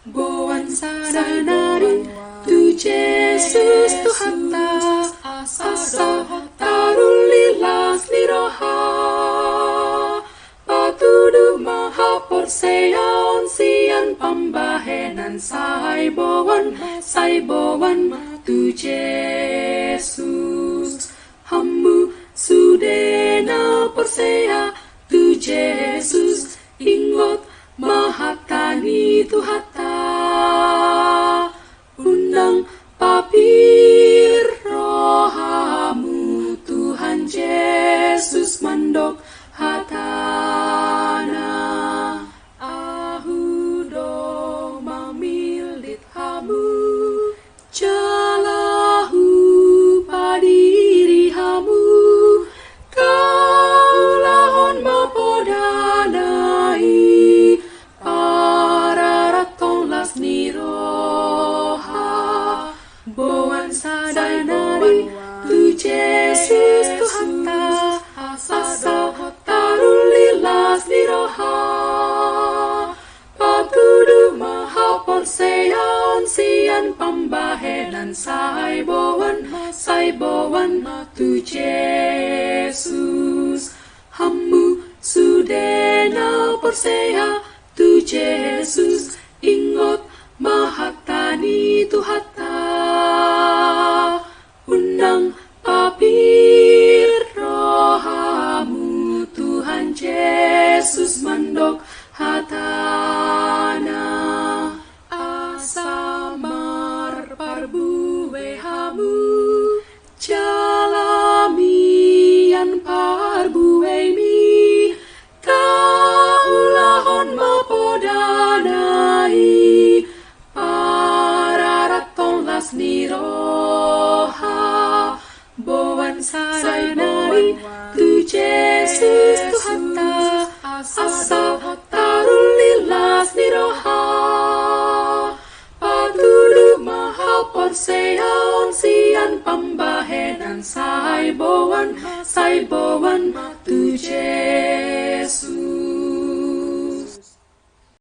Boan sadanari tu Jesus tu hatta asa tarulilas liroha patudu maha porsean sian pambahenan sai boan tu Jesus hammu sudena porsea tu Jesus ingot mahatani tu hatta undang papir rohamu Tuhan Yesus mandok hatana ahudo mamilit hamu jalahu padiri hamu kaulahon mapodanai pararatonglas niroha boan sadanari tu Jesus tu hatta asa tarulilas niroha patudu maha porsean sian pambahenan sai boan tu Jesus hammu sudena porsea tu Jesus ingot mahatani tu hatta undang papir rohamu Tuhan Yesus mandok hatana asamar parbuwe hamu jalamian parbuwe mi kaulahon mapodanai pararatonglas niroha boan sadanari tu Jesus tu hatta asa tarulilas niroha patudu maha porsean sian pambahenan sai boan